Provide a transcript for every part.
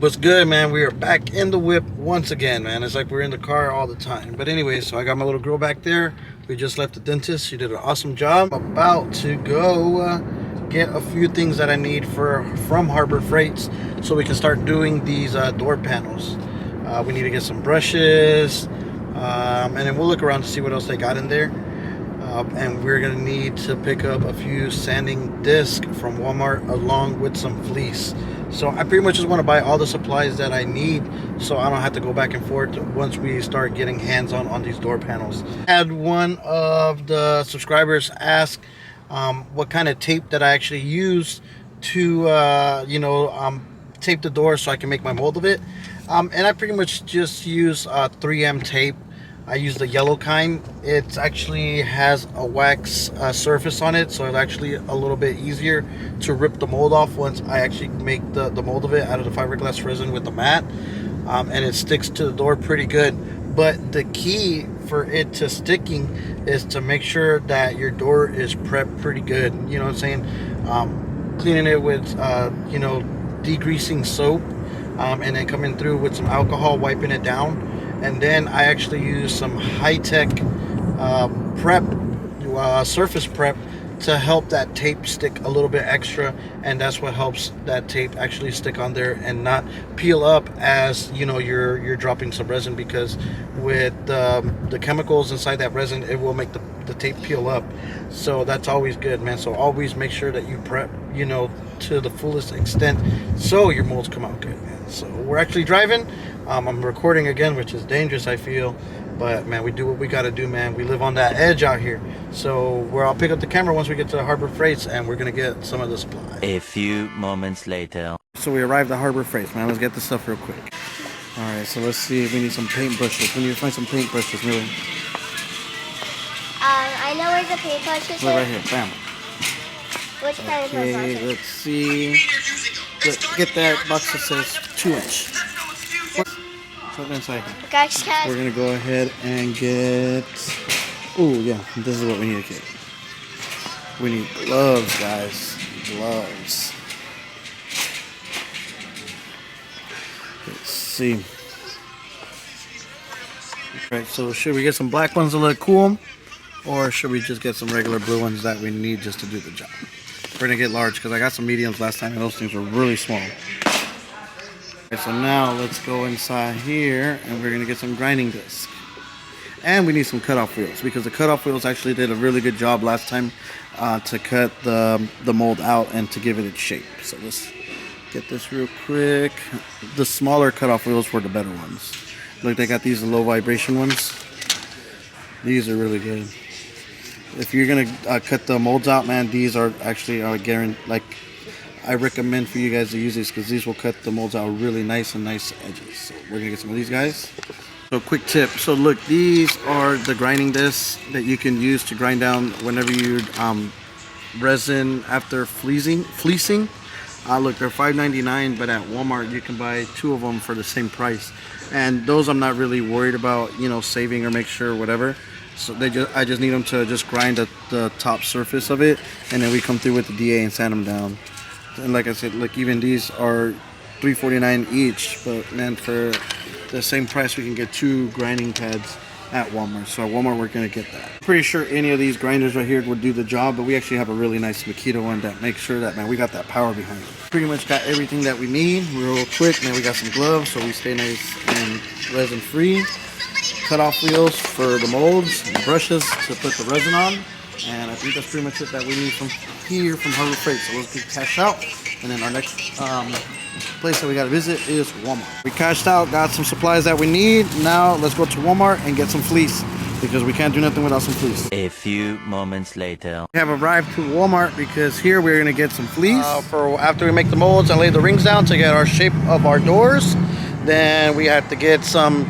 What's good, man? We are back in the whip once again, man. It's like we're in the car all the time. But anyway, so I got my little girl back there. We just left the dentist. She did an awesome job. I'm about to go get a few things that I need from Harbor Freights so we can start doing these door panels. We need to get some brushes, and then we'll look around to see what else they got in there. And we're gonna need to pick up a few sanding discs from Walmart along with some fleece. So I pretty much just want to buy all the supplies that I need so I don't have to go back and forth once we start getting hands-on on these door panels. I had one of the subscribers ask what kind of tape that I actually use to tape the door so I can make my mold of it. And I pretty much just use 3M tape. I use the yellow kind. It actually has a wax surface on it, so it's actually a little bit easier to rip the mold off once I actually make the mold of it out of the fiberglass resin with the mat. And it sticks to the door pretty good. But the key for it to sticking is to make sure that your door is prepped pretty good. You know what I'm saying? Cleaning it with, degreasing soap, and then coming through with some alcohol, wiping it down. And then I actually use some high-tech surface prep to help that tape stick a little bit extra, and that's what helps that tape actually stick on there and not peel up as you're dropping some resin, because with the chemicals inside that resin, it will make the tape peel up. So that's always good, man. So always make sure that you prep to the fullest extent so your molds come out good, man. So we're actually driving. I'm recording again, which is dangerous, I feel, but man, we do what we got to do, man. We live on that edge out here. So I'll pick up the camera once we get to Harbor Freights, and we're gonna get some of the supplies. A few moments later. So we arrived at Harbor Freights, man. Let's get this stuff real quick. All right, so let's see if we need some paintbrushes. We need to find some paintbrushes, really. I know where the paintbrushes are. Right here, bam. Which kind of paintbrushes? Okay, let's see. Let's get that box that says 2-inch. What's inside here? Guys, We're gonna go ahead and get. Oh yeah, this is what we need to get. We need gloves, guys. Gloves. Let's see. Alright, so should we get some black ones to look cool, or should we just get some regular blue ones that we need just to do the job? We're gonna get large because I got some mediums last time and those things were really small. Okay, so now let's go inside here and we're gonna get some grinding discs. And we need some cutoff wheels, because the cutoff wheels actually did a really good job last time to cut the mold out and to give it its shape. So let's get this real quick. The smaller cutoff wheels were the better ones. Look, they got these low vibration ones. These are really good. If you're gonna cut the molds out, man, these are actually I recommend for you guys to use these, because these will cut the molds out really nice and nice edges. So we're gonna get some of these guys. So quick tip. So look, these are the grinding discs that you can use to grind down whenever you resin after fleecing. Look, they're $5.99, but at Walmart you can buy 2 of them for the same price. And those I'm not really worried about, saving or make sure whatever. So I just need them to just grind the top surface of it, and then we come through with the DA and sand them down. And like I said, look, even these are $3.49 each, but man, for the same price we can get 2 grinding pads at Walmart. So at Walmart we're gonna get that. Pretty sure any of these grinders right here would do the job, but we actually have a really nice Makita one that makes sure that, man, we got that power behind it. Pretty much got everything that we need real quick. Man, we got some gloves so we stay nice and resin free. Cutoff wheels for the molds, and brushes to put the resin on, and I think that's pretty much it that we need from here from Harbor Freight. So let's get cash out, and then our next place that we got to visit is Walmart. We cashed out, got some supplies that we need. Now let's go to Walmart and get some fleece, because we can't do nothing without some fleece. A few moments later. We have arrived to Walmart because here we're gonna get some fleece for after we make the molds and lay the rings down to get our shape of our doors. Then we have to get some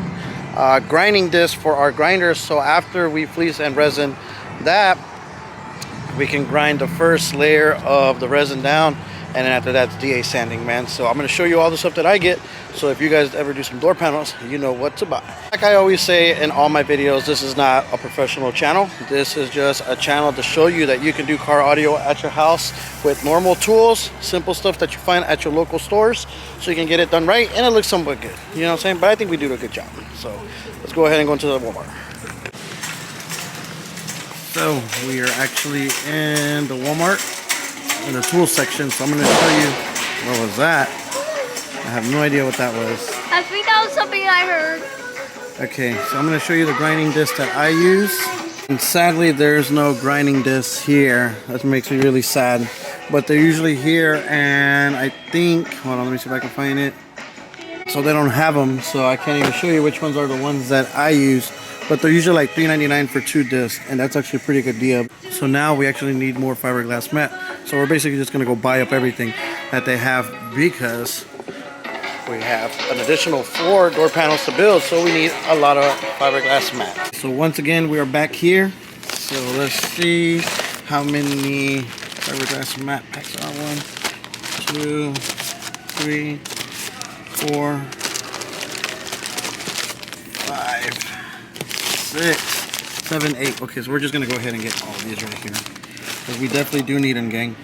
grinding disc for our grinders, so after we fleece and resin that, we can grind the first layer of the resin down and then after that, it's DA sanding, man. So I'm gonna show you all the stuff that I get. So if you guys ever do some door panels, you know what to buy. Like I always say in all my videos, this is not a professional channel. This is just a channel to show you that you can do car audio at your house with normal tools, simple stuff that you find at your local stores, so you can get it done right and it looks somewhat good. You know what I'm saying? But I think we do a good job. So let's go ahead and go into the Walmart. So we are actually in the Walmart in the tool section. So I'm going to show you what was that. I have no idea what that was. I think that was something I heard. Okay, so I'm going to show you the grinding disc that I use. And sadly, there's no grinding disc here. That makes me really sad. But they're usually here, and I think, hold on, let me see if I can find it. So they don't have them, so I can't even show you which ones are the ones that I use. But they're usually like $3.99 for 2 discs, and that's actually a pretty good deal. So now we actually need more fiberglass mat. So we're basically just going to go buy up everything that they have because we have an additional 4 door panels to build, so we need a lot of fiberglass mat. So once again, we are back here. So let's see how many fiberglass mat packs are. 1, 2, 3, 4, 5, 6, 7, 8. Okay, so we're just gonna go ahead and get all of these right here because we definitely do need them, gang.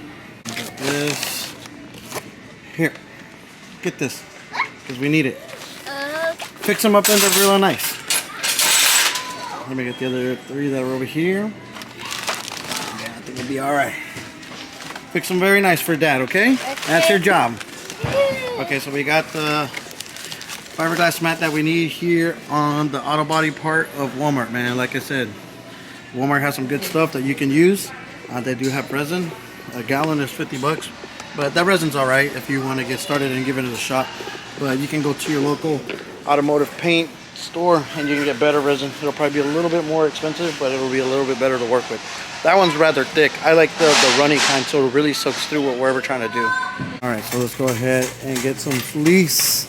Got this here. Get this because we need it. Fix them up and they're real nice. Let me get the other 3 that are over here. Yeah, I think it'll be all right. Fix them very nice for Dad, okay? That's your job. Okay, so we got the fiberglass mat that we need here on the auto body part of Walmart, man. Like I said, Walmart has some good stuff that you can use. They do have resin. A gallon is 50 bucks, but that resin's all right if you want to get started and give it a shot. But you can go to your local automotive paint store and you can get better resin. It'll probably be a little bit more expensive, but it'll be a little bit better to work with. That one's rather thick. I like the runny kind, so it really soaks through what we're trying to do. All right, so let's go ahead and get some fleece.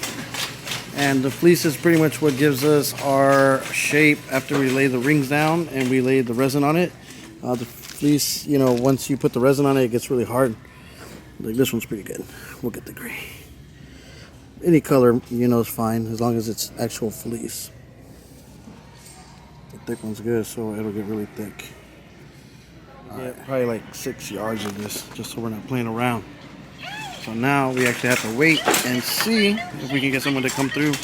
And the fleece is pretty much what gives us our shape after we lay the rings down and we lay the resin on it. The fleece, you know, once you put the resin on it, it gets really hard. Like this one's pretty good. We'll get the gray. Any color, you know, is fine as long as it's actual fleece. The thick one's good, so it'll get really thick. Yeah, probably like 6 yards of this, just so we're not playing around. So now we actually have to wait and see if we can get someone to come through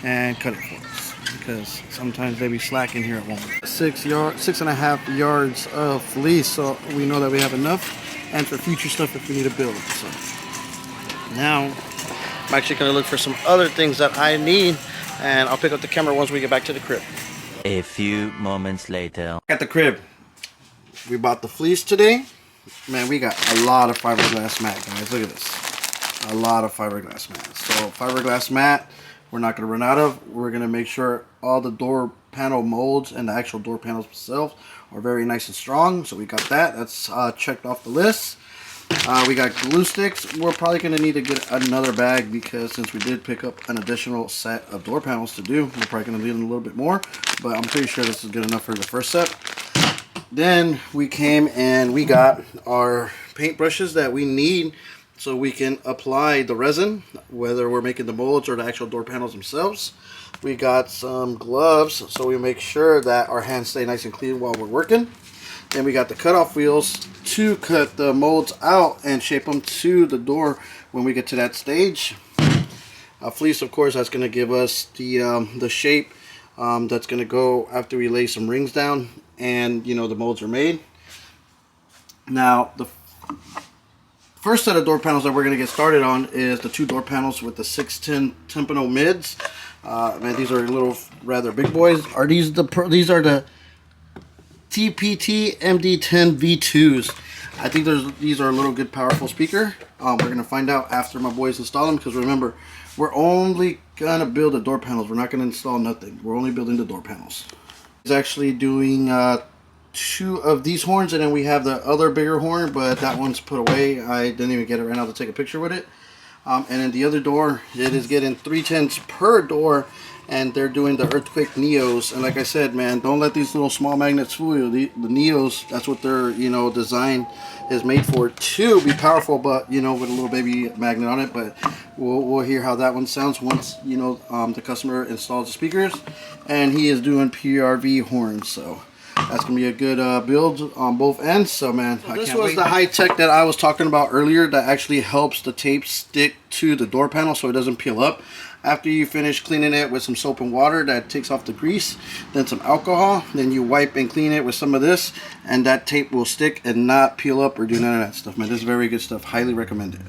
and cut it for us, because sometimes they be slacking here at Walmart. 6.5 yards of fleece, so we know that we have enough, and for future stuff if we need to build. So now I'm actually going to look for some other things that I need, and I'll pick up the camera once we get back to the crib. A few moments later. At the crib, we bought the fleece today. Man, we got a lot of fiberglass mat, guys. Look at this. A lot of fiberglass mat. So fiberglass mat, we're not going to run out of. We're going to make sure all the door panel molds and the actual door panels themselves are very nice and strong. So we got that. That's checked off the list. We got glue sticks. We're probably going to need to get another bag because since we did pick up an additional set of door panels to do, we're probably going to need a little bit more. But I'm pretty sure this is good enough for the first set. Then we came and we got our paint brushes that we need so we can apply the resin, whether we're making the molds or the actual door panels themselves. We got some gloves so we make sure that our hands stay nice and clean while we're working. Then we got the cutoff wheels to cut the molds out and shape them to the door when we get to that stage. Fleece, of course, that's going to give us the shape that's going to go after we lay some rings down and, you know, the molds are made. Now, the first set of door panels that we're going to get started on is the 2 door panels with the 610 tympano mids. Man, these are little rather big boys. These are the TPT MD10 V2s. I think these are a little good powerful speaker. We're going to find out after my boys install them, because remember, we're only going to build the door panels. We're not going to install nothing. We're only building the door panels. It's actually doing 2 of these horns, and then we have the other bigger horn, but that one's put away. I didn't even get it right now to take a picture with it. And then the other door, it is getting 310s per door, and they're doing the earthquake Neos. And like I said, man, don't let these little small magnets fool you. The Neos, that's what their, you know, design is made for, to be powerful, but, you know, with a little baby magnet on it. But we'll hear how that one sounds once, you know, the customer installs the speakers, and he is doing PRV horns. So that's gonna be a good build on both ends. So man, this was the high tech that I was talking about earlier, that actually helps the tape stick to the door panel so it doesn't peel up. After you finish cleaning it with some soap and water, that takes off the grease, then some alcohol, then you wipe and clean it with some of this, and that tape will stick and not peel up or do none of that stuff, man. This is very good stuff. Highly recommend it.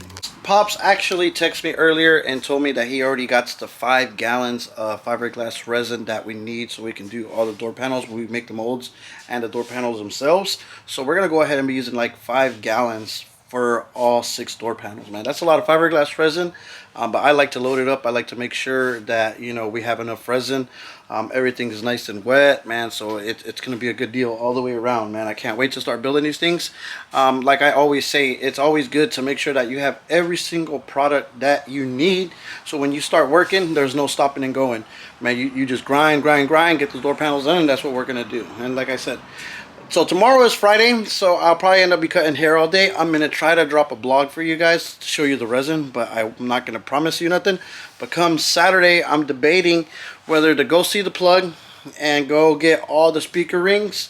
Pops actually texted me earlier and told me that he already got the 5 gallons of fiberglass resin that we need so we can do all the door panels. We make the molds and the door panels themselves. So we're going to go ahead and be using like 5 gallons for all 6 door panels, man. That's a lot of fiberglass resin, but I like to load it up. I like to make sure that, you know, we have enough resin. Everything is nice and wet, man, so it's going to be a good deal all the way around, man. I can't wait to start building these things. Like I always say, it's always good to make sure that you have every single product that you need, so when you start working, there's no stopping and going, man. You just grind, get the door panels done, and that's what we're going to do. And like I said, so tomorrow is Friday, so I'll probably end up be cutting hair all day. I'm going to try to drop a blog for you guys to show you the resin, but I'm not going to promise you nothing. But come Saturday, I'm debating whether to go see the plug and go get all the speaker rings,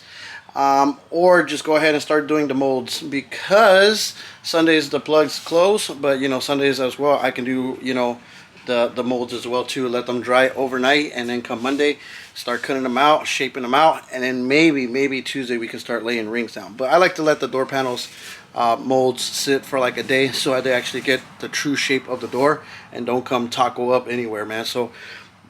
or just go ahead and start doing the molds, because Sundays the plugs close, but, you know, Sundays as well, I can do, you know, the molds as well too. Let them dry overnight, and then come Monday start cutting them out, shaping them out, and then maybe Tuesday we can start laying rings down. But I like to let the door panels molds sit for like a day, so they actually get the true shape of the door and don't come taco up anywhere, man. So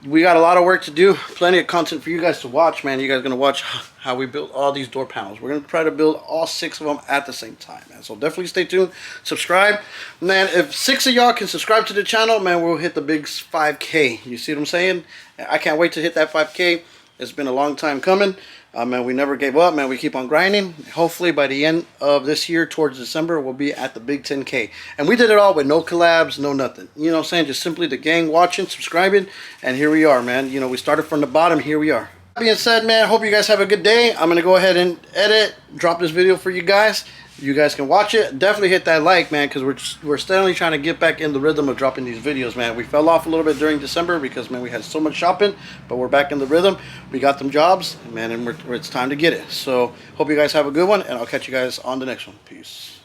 we got a lot of work to do, plenty of content for you guys to watch, man. You guys are gonna watch how we build all these door panels. We're gonna try to build all 6 of them at the same time, man. So definitely stay tuned, subscribe, man. If 6 of y'all can subscribe to the channel, man, we'll hit the big 5K. You see what I'm saying? I can't wait to hit that 5K. It's been a long time coming, man. We never gave up, man. We keep on grinding. Hopefully by the end of this year, towards December, we'll be at the big 10K. And we did it all with no collabs, no nothing. You know what I'm saying? Just simply the gang watching, subscribing, and here we are, man. You know, we started from the bottom, here we are. That being said, man, hope you guys have a good day. I'm going to go ahead and edit, drop this video for you guys. You guys can watch it. Definitely hit that like, man, because we're steadily trying to get back in the rhythm of dropping these videos, man. We fell off a little bit during December because, man, we had so much shopping, but we're back in the rhythm. We got them jobs, man, and it's time to get it. So hope you guys have a good one, and I'll catch you guys on the next one. Peace.